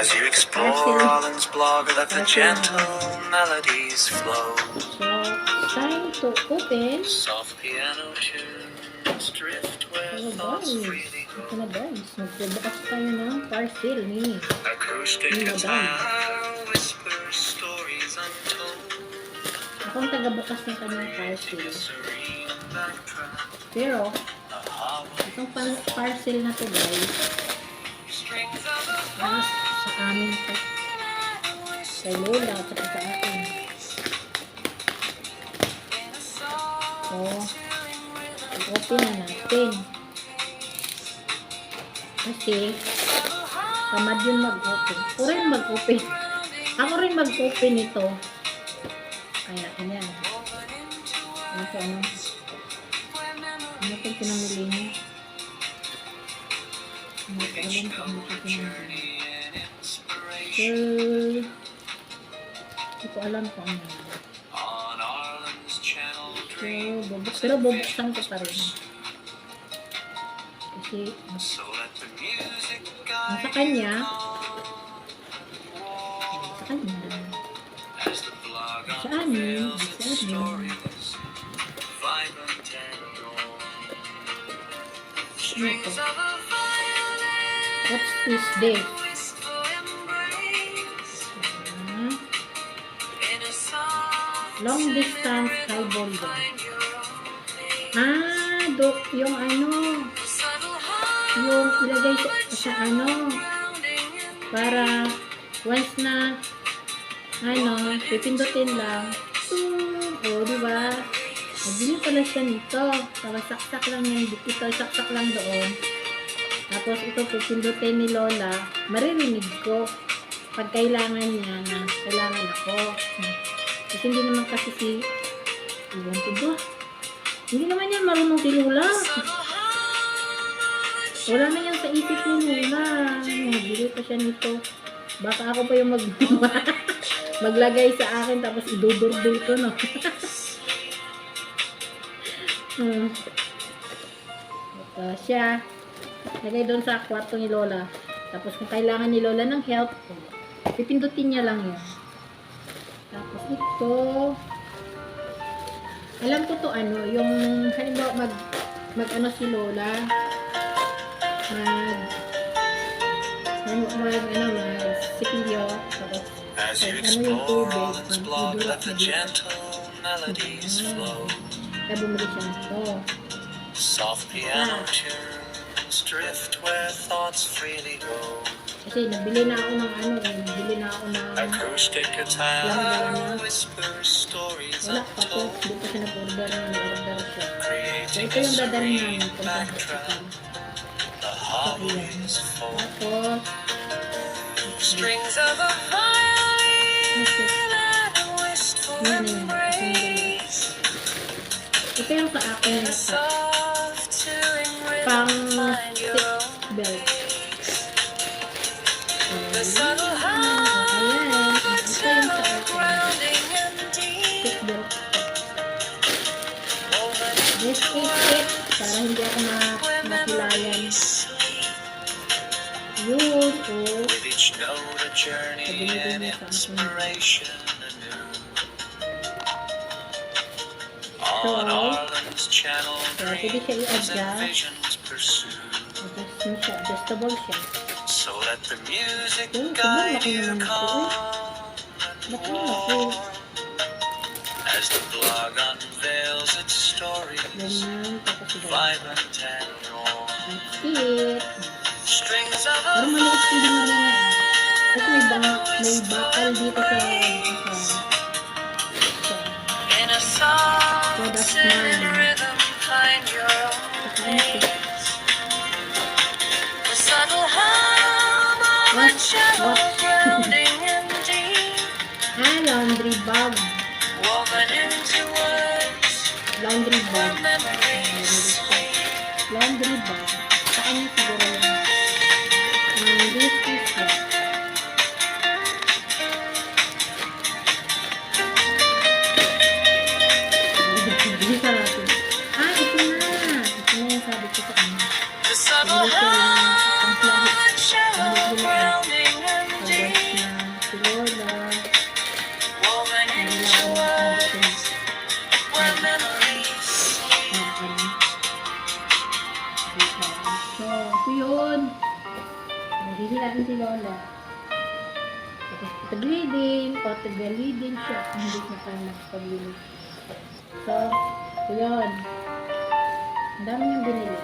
As you explore Rollins' blog, let the gentle melodies flow. So, time to open. Soft piano tunes drift where Hello thoughts guys. freely Ito go. na guys. Magbubukas tayo ng parcel ni Acoustic Madam. guitar whispers stories untold. Ako ang tagabukas ng kanyang parcel. Serene backdrop, Pero, a hollow itong parcel na to guys, strings of a sa amin to. Kay Lola at saka sa akin. So, i-open na natin. Kasi, tamad yun mag-open. Ako rin mag-open. Ako rin mag-open ito. Kaya, ayan. Ano po, ano? Ano po pinamili niya? Ano po, alam ko ano po pinamili niya. So, hindi ko alam kung ano. on Arlen's channel dream. Pero bubuksan ko pa rin. Kasi, So let the music sa guide kanya, you sa kanya, as the blog sa amin, unveils sa its amin. stories, vibrant and raw. Ano Strings to? of a violin What is this? whisper embrace Ah, in a soft long distance high volume. find your own place. Yung ano, Subtle heart yung ilagay sa ano, grounding in para once na, ano, pipindutin lang. O, diba? Nabili pala siya nito. Tapos saksak lang yan. Ito, saksak lang doon. Tapos ito, pipindutin ni Lola. Maririnig ko. Pag kailangan niya na kailangan ako. Kasi hindi naman kasi si iwan ko ba? Hindi naman yan marunong si Lola. Wala na yan sa isip ni Lola. Nabili pa siya nito. Baka ako pa yung maglagay sa akin tapos idudurdil ko, no? Ito siya. Lagay doon sa kwarto ni Lola. Tapos kung kailangan ni Lola ng help, pipindutin niya lang yan. Tapos ito, alam ko to ano, yung halimbawa mag ano si Lola, mag sipilyo, tapos As you ano yung explore tubig, Rollins' blog, idulot let the na dito. gentle melodies flow. Kaya bumili siya nito. Soft piano tunes drift where thoughts freely go. Kasi nabili na ako ng ano nabili na ako ng Acoustic guitar Lama-lama. whispers stories wala pa to, untold, hindi pa siya nag-order siya. So creating ito a yung dadalhin serene namin kung backdrop. saan. The So harmonies ayan. fold. Tapos, Strings of a violin and a wistful yan. embrace. Ito yung sa akin A na soft chilling pang rhythm find your own belt. place. The subtle Ayan. hearts Ito yung sa are akin. grounding and deep. Seat belt. Woven This is it. Para hindi ako where makilayan. memories sleep. Yun. Oh. With each note a journey and inspiration anew. On Arlen's channel, Kaya pwede siya dreams and i-adjust. visions pursue. Adjust mo siya. Adjustable siya. So let the music Yun, guide laki you naman ito, calm Laki and na ako. warm. As the blog unveils its stories, Ganyan. Tapos iba. vibrant and raw. That's it. Strings of a Parang maliit hindi na rin. Kasi may bakal dito sa in a soft that's mine. rhythm, find your own place. The subtle hum of a What? cello What? grounding and deep, laundry bag. woven into words Laundry where bag. memories sleep. Laundry bag. Saan yung siguro yun? This is that. Bisa natin. Ito na. Ito na yung sabi ko sa ano. The subtle hum of a cello grounding and deep. hihilain si Lola. Tapos taglidin, o tagalidin siya. Hindi niya pa nagpaglilid. So, yun. Ang dami niyang binili.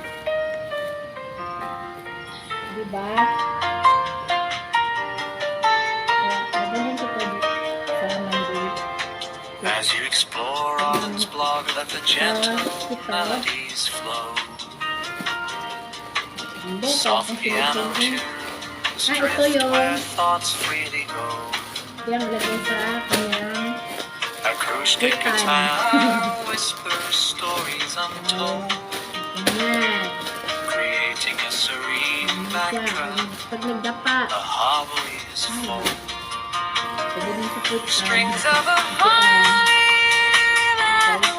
Diba? Nagaling ko pa sa Monday. As you explore Arlen's blog, let the gentle melodies flow. Soft piano tunes drift where thoughts freely go. Yung lagay sa kanyang Acoustic guitar whispers stories untold, ganyan. creating a serene backdrop. Pag nagdapa, The harmonies flow. pwede din sa puta. Strings of a violin,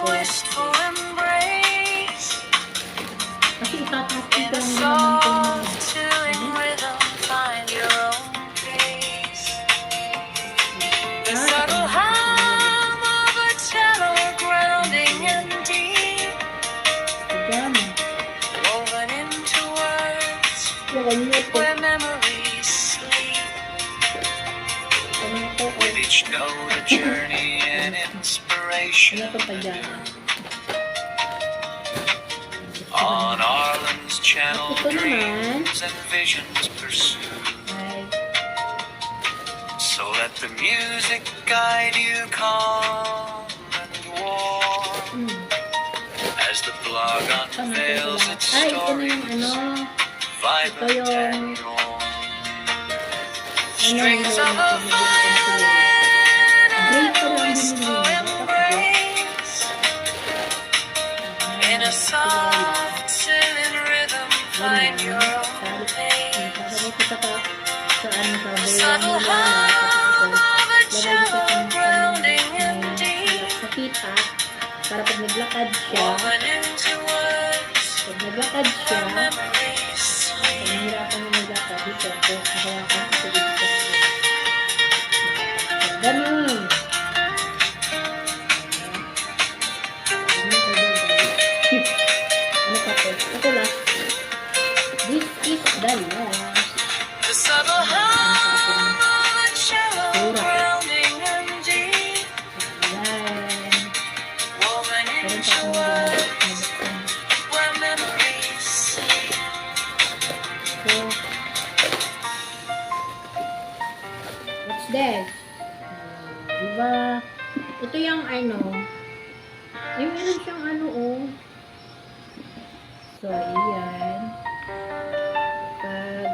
wistful embrace. Kasi itatapos In a lang naman soft, chilling rhythm, find your own pace. The subtle hum of a cello, grounding and deep, pajama. woven into words Yung ganyan po. where memories sleep. Ano to? With each note, a journey and inspiration. Ano to pajama? On Arlen's channel, Ito naman. dreams and visions pursue. Ay, So let the music guide you calm and warm as the blog unveils its ay, ito na yung stories, ano. vibrant ito yung- and warm. Ano yung Strings of a Great pa lang wistful binili. embrace in a soft, chilling rhythm. Find your own pace. Sabi ko sa ano sa Subtle Bella hum of a cello, sa grounding and deep, sa kita para pag naglakad siya, woven into words pag naglakad siya, where memories pag sleep. nahirapan na naglakad dito, nakawakan ko sa dito. Ganun. Ano pa to? Ito lang. This is the last. The subtle hum of a cello, grounding and deep, Yan. woven Meron into pa akong words nabuksan. where memories sleep. So, what's that? Diba? Ito yung ano, yung meron siyang ano oh. So, ayan. Pag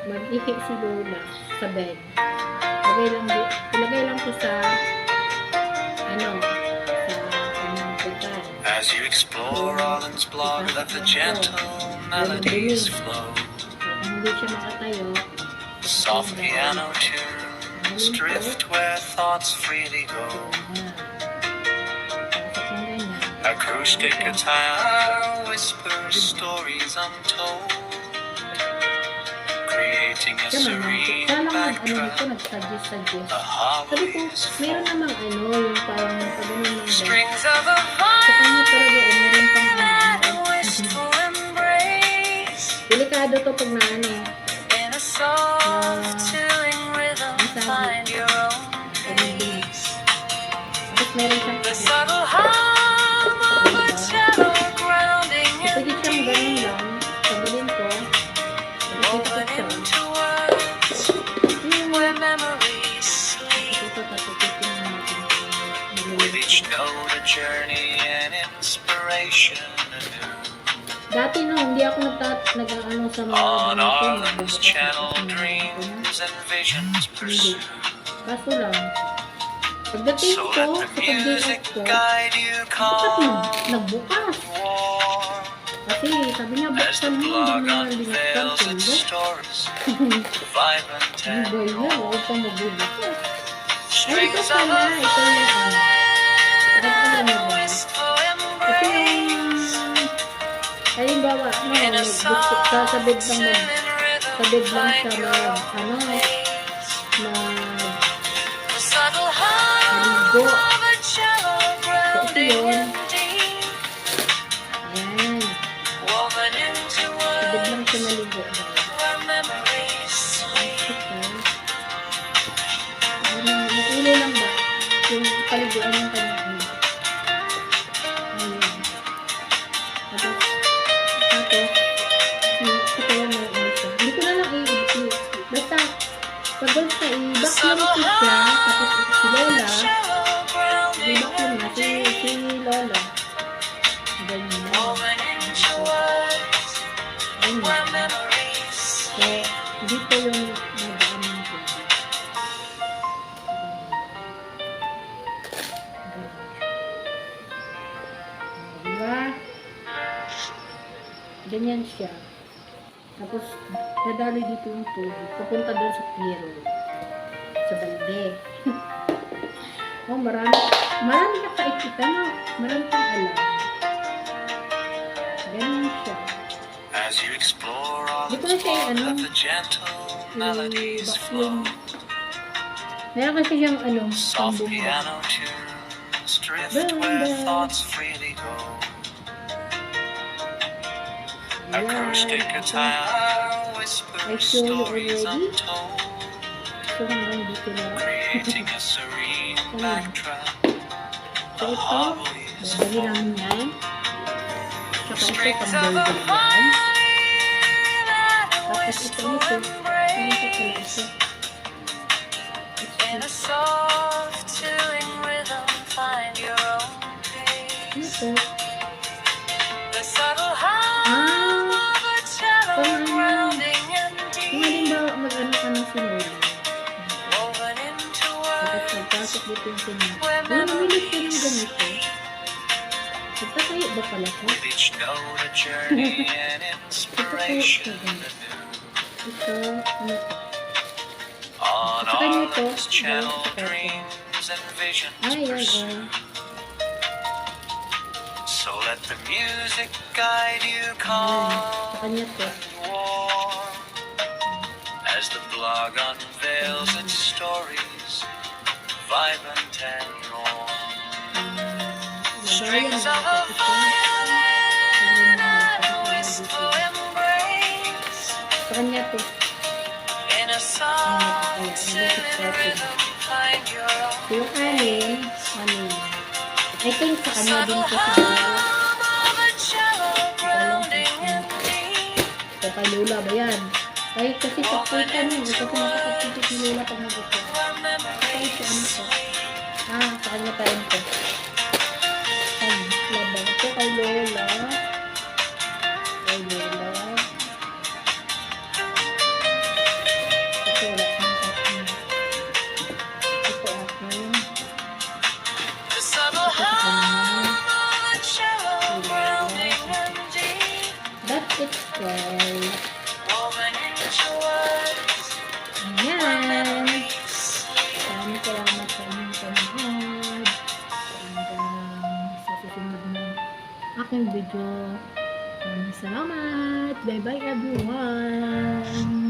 mag-ihi si Lola sa bed, ilagay lang to sa ano, sa kanyang putan. As you explore Arlen's blog, let the gentle melodies flow. Kung hindi siya makatayo, Soft piano tunes drift where thoughts freely go. ayan. Pasok ng ganyan. Acoustic guitar whispers stories untold, creating a Kaya serene lang nito, backdrop. nag-suggest. The Sabi ko, harmonies meron flow. namang ano, yung parang pagano ng bed. Strings of a Sa kanya talaga, meron pang violin, ano. wistful embrace Delikado to pag na ano, in a soft, chilling rhythm. Find your own pace. tapos meron siyang The subtle hum of a cello, grounding and pwede siyang ganun deep, lang, sabihin ko, woven into words where memories sleep. ito tatutukin natin. With each note, a journey and inspiration anew. Dati no, hindi ako nag-ano sa mga On ganito, Arlen's nagbubukas channel, ako ng mga dreams and visions Hindi. pursue. Kaso lang, pagdating So ko, let sa the pag-day music off ko, guide you bakit calm nagbukas? and warm Kasi sabi niya, as the buksan mo, hindi blog mo naman binuksan. unveils its Sundo. stories, vibrant Ano and ba yan? warm. Huwag pa magbubukas. Ay, ito Strings of pala. a Ito yung ano. Ito pala na ba? wistful Ito embrace yung, halimbawa, no, in a gusto, soft, sa bed lang chilling rhythm. sa bed lang Find siya your own ano, pace. mag, The subtle hum maligo. of a cello, grounding yun. and deep, Ayan. woven into Sa bed lang words siya maligo. where pinagbibian yung kanyang ina. Ayun. Tapos, kaya may ano siya. Hindi ko na lang basta, pag basta i-vacuum ko siya, tapos si Lola, i-vacuum na, si Lola. Ganyan. Ganyan. So, dito yung nadaan ng tubig. Diba? Ganyan siya. Tapos, nadali dito yung tubig. Papunta doon sa piro. Sa balde. Oh, marami na kaikita, no? Marami kang alam. Ganyan siya. As you explore all Di ko na siya yung of the gentle melodies flow, meron kasi siyang soft pambumba. piano tunes drift Banda. where thoughts freely go. Acoustic guitar whispers stories untold, So, hanggang dito na. creating a serene backdrop. So, The ito, harmony is dadali full. namin yan. Tsaka ito, Strings of pang-burger the yan. violin at a Tapos ito, wistful ito. Ano pa pala embrace. ito? In a soft, chilling rhythm, find your own pace. Ito. The subtle hum of a cello grounding and Kung deep, halimbawa, mag-ano ka ng sinula. woven into Tapos words nagpasok dito yung sinula. where Wala, namili siya ng memories ganito. Nagtatayo ba pala siya? with each note a journey and inspiration anew. Ito, ano ito? On Sa kanya ito, arms channel ito. dreams and visions Ay, yan, pursue. So let the music guide you Sa calm kanya ito. and warm as the blog unveils its stories, vibrant and warm. Strings of a violin and a wistful embrace. Sa kanya ito. In a soft, chilling rhythm, find your own. So, yung anin, I think sa kanya din Subtle ito hum siguro. of a cello grounding in deep. O kay Lola ba yan? Kahit kasi sa putan yun. Kasi nakakapagpipit ni Lola pag nag-ito. Where Kahit sa ano memories to. Sa kanya pa rin to. Ay, laba. Ito kay Lola. Kay Lola. Ito wala kang akin. Ito akin. the subtle hum of a cello grounding in deep. That's it, guys. Woven into words where Ayan. memories Maraming salamat sa inyong panonood. Hanggang sa susunod na aking video. Maraming salamat. Bye-bye, everyone.